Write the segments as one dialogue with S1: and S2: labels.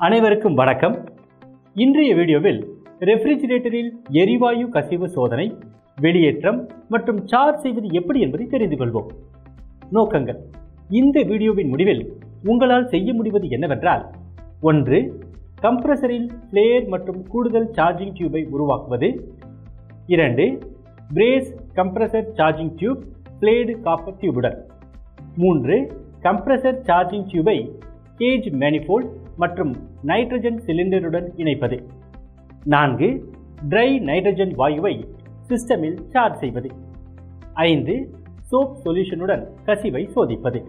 S1: அனைவருக்கும் வணக்கம். இன்றைய வீடியோவில் ரெஃப்ரிஜிரேட்டரில் எரிவாயு கசிவு சோதனை, வெளியேற்றம் மற்றும் சார்ஜ் செய்வது எப்படி என்பதை தெரிந்து கொள்வோம். நோக்கங்கள்: இந்த வீடியோவின் முடிவில் உங்களால் செய்ய முடிவது என்னவென்றால், 1. கம்ப்ரஸரில் ஃப்ளேர் மற்றும் கூடுதல் சார்ஜிங் டியூபை உருவாக்குவது. 2. Braze compressor charging tube flared copper டியூபுடன். 3. கம்ப்ரஸர் சார்ஜிங் டியூபை கேஜ் மேனிஃபோல்ட் மற்றும் நைட்ரஜன் சிலிண்டருடன் இணைப்பது. 4. ட்ரை நைட்ரஜன் வாயுவை சிஸ்டமில் சார்ஜ் செய்வது. 5. சோப் சொல்யூஷனுடன் கசிவை சோதிப்பது.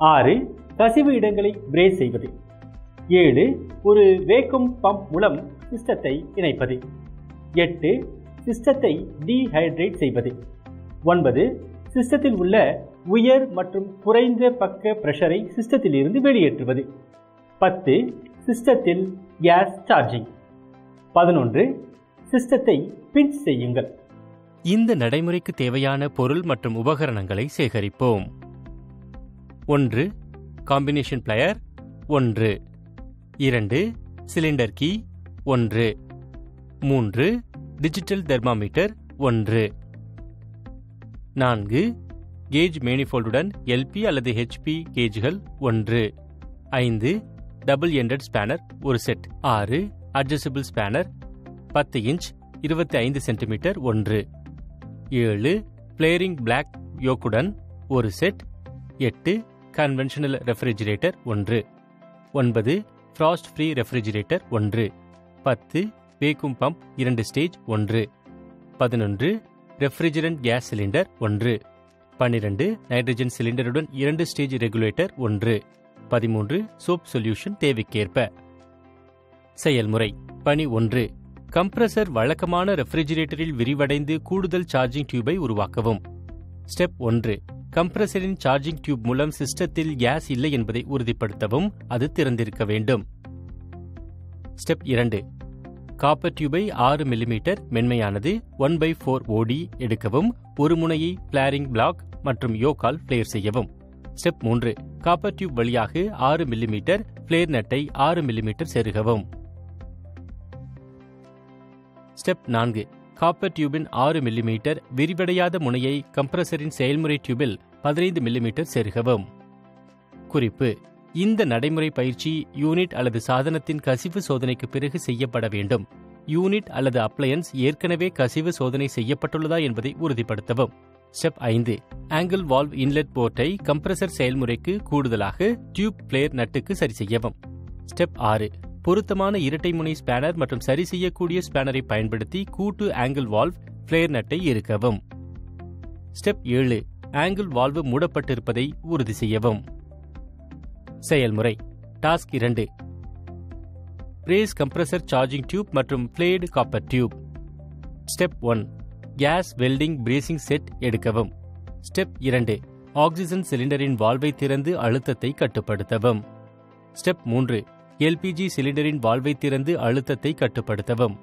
S1: 6. கசிவு இடங்களை பிரேஸ் செய்வது. 7. ஒரு வேக்யூம் பம்ப் மூலம் சிஸ்டத்தை இணைப்பது. 8. சிஸ்டத்தை டீஹைட்ரேட் செய்வது. 9. சிஸ்டத்தில் உள்ள உயர் மற்றும் குறைந்த பக்க பிரஷரை சிஸ்டத்தில் இருந்து வெளியேற்றுவது. 10. சிஸ்டத்தில் கேஸ் சார்ஜிங். 11. சிஸ்டத்தை பின்ச் செய்யுங்கள்.
S2: இந்த நடைமுறைக்கு தேவையான பொருள் மற்றும் உபகரணங்களை சேகரிப்போம். 1. Combination plier 1. 2. Cylinder key 1. 3. Digital thermometer 1. 4. Gauge மேனிஃபோல்டுடன் LP அல்லது HP கேஜ்கள் 1. 5. டபுள் எண்டட் ஸ்பேனர் ஒரு set. 6. Adjustable spanner 10 inch 25 centimetre 1. 7. Flaring block யோக்குடன் ஒரு set. 8. Conventional refrigerator 1. 9. Frost free refrigerator 1. 10. Vacuum pump 2 stage 1. 11. Refrigerant gas cylinder 1. 12. Nitrogen சிலிண்டருடன் 2 stage regulator 1. 13. Soap solution தேவைக்கேற்ப. செயல்முறை. பணி 1. கம்ப்ரஸர் வழக்கமான ரெஃப்ரிஜிரேட்டரில் விரிவடைந்து கூடுதல் சார்ஜிங் டியூபை உருவாக்கவும். ஸ்டெப் 1. கம்ப்ரஸரின் சார்ஜிங் டியூப் மூலம் சிஸ்டத்தில் கேஸ் இல்லை என்பதை உறுதிப்படுத்தவும். அது திறந்திருக்க வேண்டும். ஸ்டெப் 2. காப்பர் டியூபை 6 மிமீ மென்மையானது 1/4 OD எடுக்கவும். ஒரு முனையை பிளேரிங் பிளாக் மற்றும் யோக்கால் பிளேர் செய்யவும். ஸ்டெப் 3. காப்பர் டியூப் வழியாக 6 மிமீ பிளேர் நட்டை 6 மிமீ செருகவும். ஸ்டெப் 4. காப்பர் டியூபின் 6 மிமீ விரிவடையாத முனையை கம்ப்ரஸரின் செயல்முறை டியூபில் 15 மிமீ செருகவும். குறிப்பு: இந்த நடைமுறை பயிற்சி யூனிட் அல்லது சாதனத்தின் கசிவு சோதனைக்கு பிறகு செய்யப்பட வேண்டும். யூனிட் அல்லது அப்ளையன்ஸ் ஏற்கனவே கசிவு சோதனை செய்யப்பட்டுள்ளதா என்பதை உறுதிப்படுத்தவும். ஸ்டெப் 5. ஆங்கிள் வால்வ் இன்லெட் போர்ட்டை கம்ப்ரஸர் செயல்முறைக்கு கூடுதலாக டியூப் பிளேர் நட்டுக்கு சரி செய்யவும். ஸ்டெப் 6. பொருத்தமான இரட்டை முனை ஸ்பேனர் மற்றும் சரி செய்யக்கூடிய ஸ்பேனரை பயன்படுத்தி கூட்டு ஆங்கிள் வால்வ் பிளேர் நட்டை இறுக்கவும். ஸ்டெப் 7. ஆங்கிள் வால்வு மூடப்பட்டிருப்பதை உறுதி செய்யவும். செயல்முறை. Task 2. Braze compressor charging tube மற்றும் flared copper tube. Step 1. Gas welding brazing set எடுக்கவும். ஸ்டெப் 2. ஆக்சிஜன் சிலிண்டரின் வால்வை திறந்து அழுத்தத்தை கட்டுப்படுத்தவும். ஸ்டெப் 3. LPG சிலிண்டரின் வால்வை திறந்து அழுத்தத்தை கட்டுப்படுத்தவும்.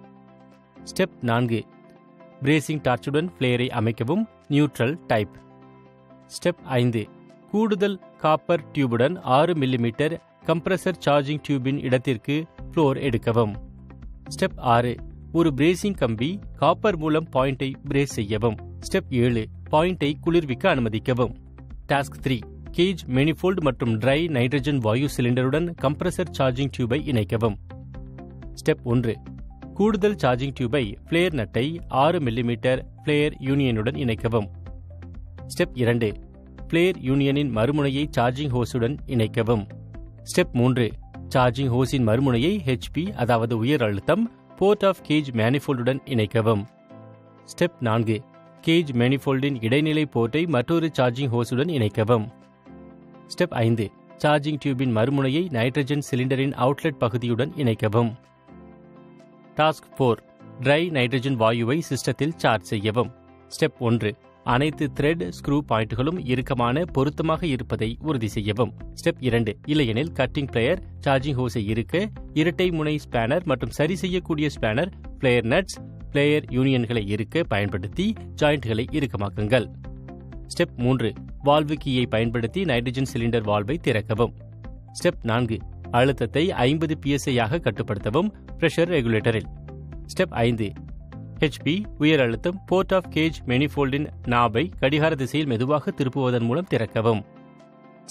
S2: ஸ்டெப் 4. பிரேசிங் டார்ச்சுடன் பிளேரை அமைக்கவும். Neutral type. ஸ்டெப் 5. கூடுதல் காப்பர் டியூபுடன் 6 மிமீ கம்ப்ரஸர் சார்ஜிங் டியூபின் இடத்திற்கு ஃப்ளோர் எடுக்கவும். ஸ்டெப் 6. ஒரு பிரேசிங் கம்பி காப்பர் மூலம் பாயிண்டை பிரேஸ் செய்யவும். ஸ்டெப் 7. பாயிண்டை குளிர்விக்க அனுமதிக்கவும். டாஸ்க் 3. கேஜ் மேனிஃபோல்ட் மற்றும் ட்ரை நைட்ரஜன் வாயு சிலிண்டருடன் கம்ப்ரஸர் சார்ஜிங் டியூபை இணைக்கவும். ஸ்டெப் 1. கூடுதல் சார்ஜிங் டியூபை பிளேர் நட்டை 6 மிமீ பிளேயர் யூனியனுடன் இணைக்கவும். ஸ்டெப் 2. பிளேர் யூனியனின் மறுமுனையை சார்ஜிங் ஹோஸுடன் இணைக்கவும். ஸ்டெப் 3. சார்ஜிங் ஹோஸின் மறுமுனையை HP அதாவது உயர் அழுத்தம் போர்ட் ஆஃப் கேஜ் மேனிஃபோல்டுடன் இணைக்கவும். ஸ்டெப் 4. கேஜ் மேனிஃபோல்டின் இடைநிலை போர்ட்டை மற்றொரு சார்ஜிங் ஹோஸுடன் இணைக்கவும். ஸ்டெப் 5. சார்ஜிங் டியூபின் மறுமுனையை நைட்ரஜன் சிலிண்டரின் அவுட்லெட் பகுதியுடன் இணைக்கவும். டாஸ்க் 4. ட்ரை நைட்ரஜன் வாயுவை சிஸ்டத்தில் சார்ஜ் செய்யவும். ஸ்டெப் 1. அனைத்து த்ரெட் ஸ்க்ரூ பாயிண்ட்களும் இறுக்கமான பொருத்தமாக இருப்பதை உறுதி செய்யவும். ஸ்டெப் 2. இல்லையெனில் கட்டிங் பிளேயர் சார்ஜிங் ஹோஸை இறுக்க இரட்டை முனை ஸ்பேனர் மற்றும் சரி செய்யக்கூடிய ஸ்பேனர் பிளேயர் நட்ஸ் பிளேயர் யூனியன்களை இறுக்க பயன்படுத்தி ஜாயிண்ட்களை இறுக்கமாக்குங்கள். ஸ்டெப் 3. வால்வு கீயை பயன்படுத்தி நைட்ரஜன் சிலிண்டர் வால்வை திறக்கவும். ஸ்டெப் 4. அழுத்தத்தை 50 psi ஆக கட்டுப்படுத்தவும் பிரஷர் ரெகுலேட்டரில். ஸ்டெப் 5. HP உயர் அழுத்தம் போர்ட் ஆஃப் கேஜ் மேனிஃபோல்டின் நாபை கடிகார திசையில் மெதுவாக திருப்புவதன் மூலம் திறக்கவும்.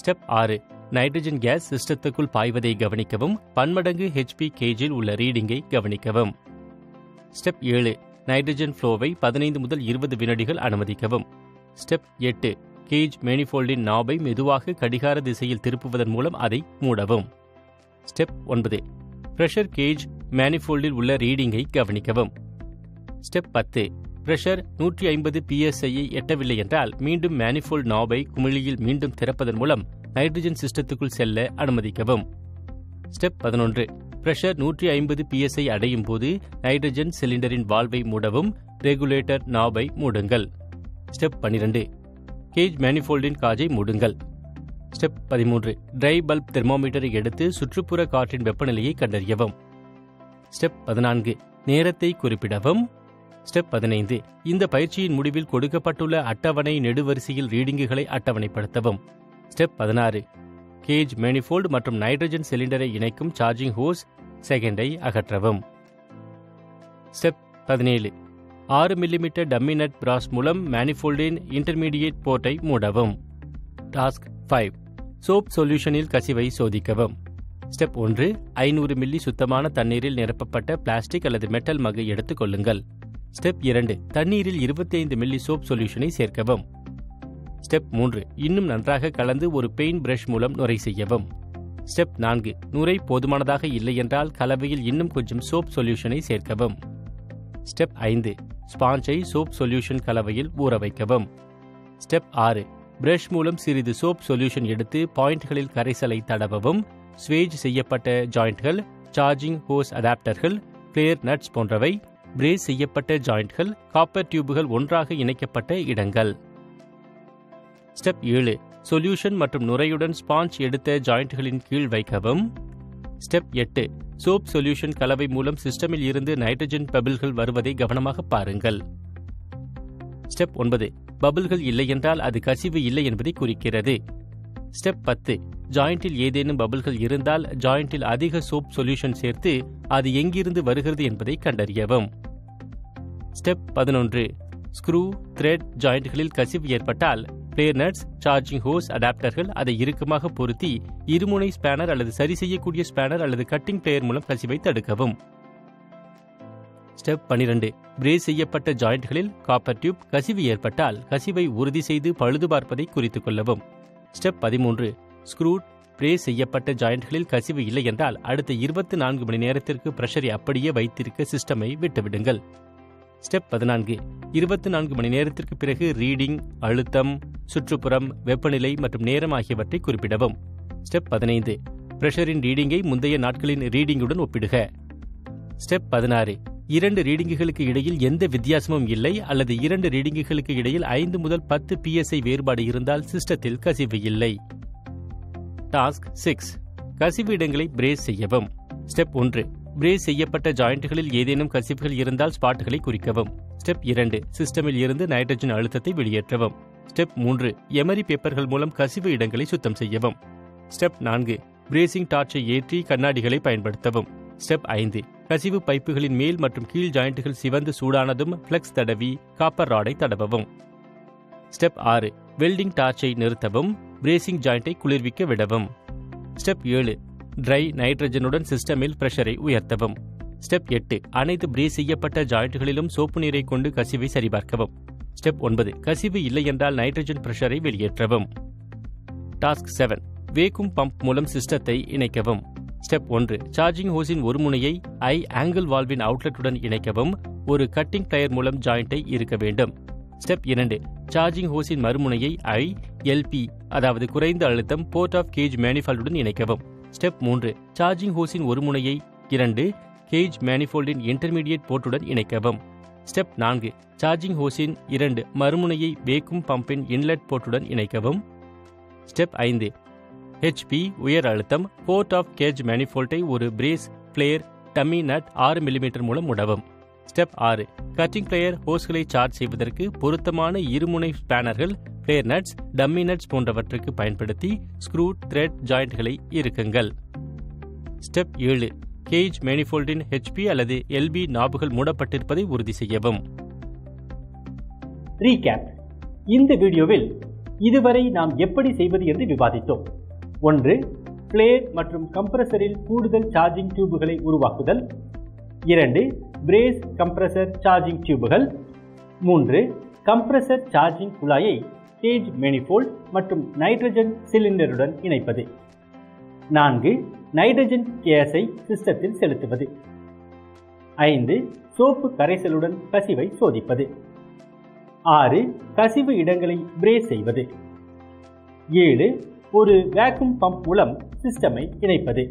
S2: ஸ்டெப் 6. நைட்ரஜன் கேஸ் சிஸ்டத்துக்குள் பாய்வதை கவனிக்கவும் பன்மடங்கு HP கேஜில் உள்ள ரீடிங்கை கவனிக்கவும். ஸ்டெப் 7. நைட்ரஜன் ஃப்ளோவை 15 முதல் 20 வினாடிகள் அனுமதிக்கவும். ஸ்டெப் 8. கேஜ் மேனிஃபோல்டின் நாபை மெதுவாக கடிகார திசையில் திருப்புவதன் மூலம் அதை மூடவும். ஸ்டெப் 9. பிரஷர் கேஜ் மேனிஃபோல்டில் உள்ள ரீடிங்கை கவனிக்கவும். ஸ்டெப் 10. பிரஷர் 150 psi எட்டவில்லை என்றால் மீண்டும் மேனிஃபோல்ட் நாபை குமிழியில் மீண்டும் திறப்பதன் மூலம் நைட்ரஜன் சிஸ்டத்துக்குள் செல்ல அனுமதிக்கவும். ஸ்டெப் 11. பிரஷர் 150 psi அடையும் போது நைட்ரஜன் சிலிண்டரின் வால்வை மூடவும் ரெகுலேட்டர் நாபை மூடுங்கள். ஸ்டெப் 12. கேஜ் மேனிஃபோல்டின் காஜை மூடுங்கள். ஸ்டெப் 13. ட்ரை பல்ப் தெர்மோமீட்டரை எடுத்து சுற்றுப்புற காற்றின் வெப்பநிலையை கண்டறியவும். ஸ்டெப் 14. நேரத்தை குறிப்பிடவும். ஸ்டெப் 15. இந்த பயிற்சியின் முடிவில் கொடுக்கப்பட்டுள்ள அட்டவணை நெடுவரிசையில் ரீடிங்குகளை அட்டவணைப்படுத்தவும். ஸ்டெப் 16. கேஜ் மேனிஃபோல்டு மற்றும் நைட்ரஜன் சிலிண்டரை இணைக்கும் சார்ஜிங் ஹோஸ் செகண்டை அகற்றவும். ஸ்டெப் 17. 6 mm டம்மி நட் பிராஸ் மூலம் மேனிஃபோல்டின் இன்டர்மீடியேட் போர்ட்டை மூடவும். டாஸ்க் 5. சோப் சொல்யூஷனில் கசிவை சோதிக்கவும். ஸ்டெப் 1. 500 மில்லி சுத்தமான தண்ணீரில் நிரப்பப்பட்ட பிளாஸ்டிக் அல்லது மெட்டல் மகை எடுத்துக் கொள்ளுங்கள். ஸ்டெப் 2. தண்ணீரில் 25 மில்லி சோப் சொல்யூஷனை சேர்க்கவும். ஸ்டெப் 3. இன்னும் நன்றாக கலந்து ஒரு பெயிண்ட் பிரஷ் மூலம் நுரை செய்யவும். ஸ்டெப் 4. நுரை போதுமானதாக இல்லை என்றால் கலவையில் இன்னும் கொஞ்சம் சோப் சொல்யூஷனை சேர்க்கவும். ஸ்டெப் 5. ஸ்பாஞ்சை சோப் சொல்யூஷன் கலவையில் ஊற வைக்கவும். ஸ்டெப் 6. பிரஷ் மூலம் சிறிது சோப் சொல்யூஷன் எடுத்து பாயிண்ட்களில் கரைசலை தடவவும். ஸ்வேஜ் செய்யப்பட்ட ஜாயிண்ட்கள், சார்ஜிங் ஹோஸ் அடாப்டர்கள், பிளேயர் நட்ஸ் போன்றவை, பிரேஸ் செய்யப்பட்ட ஜாயிண்ட்கள், காப்பர் டியூபுகள் ஒன்றாக இணைக்கப்பட்ட இடங்கள். ஸ்டெப் 7. சொல்யூஷன் மற்றும் நுரையுடன் ஸ்பாஞ்ச் எடுத்த ஜாயிண்ட்களின் கீழ் வைக்கவும். ஸ்டெப் 8. சோப் சொல்யூஷன் கலவை மூலம் சிஸ்டமில் இருந்து நைட்ரஜன் பபிள்கள் வருவதை கவனமாக பாருங்கள். ஸ்டெப் 9. பபிள்கள் இல்லை என்றால் அது கசிவு இல்லை என்பதை குறிக்கிறது. ஸ்டெப் 10. ஜாயிண்டில் ஏதேனும் பபிள்கள் இருந்தால் ஜாயிண்டில் அதிக சோப் சொல்யூஷன் சேர்த்து அது எங்கிருந்து வருகிறது என்பதை கண்டறியவும். ஸ்டெப் 11. ஸ்க்ரூ, த்ரெட் ஜாயிண்ட்களில் கசிவு ஏற்பட்டால் பிளேயர் நட்ஸ், சார்ஜிங் ஹோஸ் அடாப்டர்கள் அதை இறுக்கமாக பொருத்தி இருமுனை ஸ்பேனர் அல்லது சரி செய்யக்கூடிய ஸ்பேனர் அல்லது கட்டிங் பிளேயர் மூலம் கசிவை தடுக்கவும். ஸ்டெப் 12. பிரேஸ் செய்யப்பட்ட ஜாயிண்ட்களில் காப்பர் டியூப் கசிவு ஏற்பட்டால் கசிவை உறுதி செய்து பழுது பார்ப்பதை குறித்துக் கொள்ளவும். ஸ்டெப் 13. ஸ்க்ரூ, பிரேஸ் செய்யப்பட்ட ஜாயிண்ட்களில் கசிவு இல்லை என்றால் அடுத்த 24 மணி நேரத்திற்கு பிரஷரை அப்படியே வைத்திருக்க சிஸ்டமை விட்டுவிடுங்கள். ஸ்டெப் 14. 24 மணி நேரத்திற்கு பிறகு ரீடிங், அழுத்தம், சுற்றுப்புறம், வெப்பநிலை மற்றும் நேரம் ஆகியவற்றை குறிப்பிடவும். ஸ்டெப் 15. பிரஷரின் ரீடிங்கை முந்தைய நாட்களின் ரீடிங்குடன் ஒப்பிடுக. ஸ்டெப் 16. 2 ரீடிங்குகளுக்கு இடையில் எந்த வித்தியாசமும் இல்லை அல்லது 2 ரீடிங்குகளுக்கு இடையில் 5 முதல் 10 psi வேறுபாடு இருந்தால் சிஸ்டத்தில் கசிவு இல்லை. டாஸ்க் 6. கசிவு இடங்களை பிரேஸ் செய்யவும். ஸ்டெப் 1. பிரேஸ் செய்யப்பட்ட ஜாயிண்ட்களில் ஏதேனும் கசிவுகள் இருந்தால் ஸ்பாட்களை குறிக்கவும். ஸ்டெப் 2. சிஸ்டமில் இருந்து நைட்ரஜன் அழுத்தத்தை வெளியேற்றவும். ஸ்டெப் 3. எமரி பேப்பர்கள் மூலம் கசிவு இடங்களை சுத்தம் செய்யவும். ஸ்டெப் 4. பிரேசிங் டார்ச்சை ஏற்றி கண்ணாடிகளை பயன்படுத்தவும். ஸ்டெப் 5. கசிவு பைப்புகளின் மேல் மற்றும் கீழ் ஜாயிண்ட்கள் சிவந்து சூடானதும் ஃப்ளெக்ஸ் தடவி காப்பர் ராடை தடவவும். ஸ்டெப் 6. வெல்டிங் டார்ச்சை நிறுத்தவும். பிரேசிங் ஜாயிண்டை குளிர்விக்க விடவும். ஸ்டெப் 7. ட்ரை நைட்ரஜனுடன் சிஸ்டமில் பிரஷரை உயர்த்தவும். ஸ்டெப் 8. அனைத்து பிரேஸ் செய்யப்பட்ட ஜாயிண்ட்களிலும் சோப்பு நீரை கொண்டு கசிவை சரிபார்க்கவும். ஸ்டெப் 9. கசிவு இல்லை என்றால் நைட்ரஜன் பிரஷரை வெளியேற்றவும். டாஸ்க் 7. வேக்கும் பம்ப் மூலம் சிஸ்டத்தை இணைக்கவும். ஸ்டெப் 1. சார்ஜிங் ஹோஸின் ஒரு முனையை ஐ ஆங்கிள் வால்வின் அவுட்லெட்டுடன் இணைக்கவும். ஒரு கட்டிங் பிளேயர் மூலம் ஜாயிண்டை இருக்க வேண்டும். ஸ்டெப் 2. சார்ஜிங் ஹோஸின் மறுமுனையை ஐ எல்பி அதாவது குறைந்த அழுத்தம் போர்ட் ஆஃப் கேஜ் மேனிஃபோல்டுடன் இணைக்கவும். ஸ்டெப் 3. சார்ஜிங் ஹோஸின் ஒரு முனையை 2 கேஜ் மேனிஃபோல்டின் இன்டர்மீடியேட் போர்ட்டுடன் இணைக்கவும். ஸ்டெப் 4. சார்ஜிங் ஹோஸின் 2 மறுமுனையை வேக்கும் பம்பின் இன்லெட் போர்ட்டுடன் இணைக்கவும். ஸ்டெப் 5. HP உயர் அழுத்தம் போர்ட் ஆஃப் கேஜ் மேனிஃபோல்டை ஒரு brass flare dummy nut 6 mm மூலம் மூடவும். ஸ்டெப் 6. கட்டிங் பிளேயர் ஹோஸ்களை சார்ஜ் செய்வதற்கு பொருத்தமான இருமுனை ஸ்பேனர்கள், பிளேயர் நட்ஸ், டம்மி நட்ஸ் போன்றவற்றுக்கு பயன்படுத்தி ஸ்க்ரூ, த்ரெட் ஜாயிண்ட்களை இறுக்குங்கள். ஸ்டெப் 7. கேஜ் மேனிஃபோல்டின் HP அல்லது LB நாபுகள் மூடப்பட்டிருப்பதை உறுதி செய்யவும்.
S1: ரீகேப். இந்த வீடியோவில் இதுவரை நாம் எப்படி செய்வது என்று விவாதித்தோம். 1. பிளேட் மற்றும் கம்ப்ரஸரில் கூடுதல் சார்ஜிங் டியூபுகளை உருவாக்குதல். 2. பிரேஸ் கம்ப்ரஸர் சார்ஜிங் டியூபுகள். 3. கம்ப்ரஸர் சார்ஜிங் குழாயை கேஜ் மேனிஃபோல்ட் மற்றும் நைட்ரஜன் சிலிண்டருடன் இணைப்பது. 4. நைட்ரஜன் கேஸை சிஸ்டத்தில் செலுத்துவது. 5. சோப்பு கரைசலுடன் கசிவை சோதிப்பது. 6. கசிவு இடங்களை பிரேஸ் செய்வது. 7. ஒரு வேக்யூம் பம்ப் மூலம் சிஸ்டமை இணைப்பது.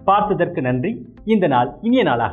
S1: பார்த்ததற்கு நன்றி. இந்த நாள் இனிய நாளாக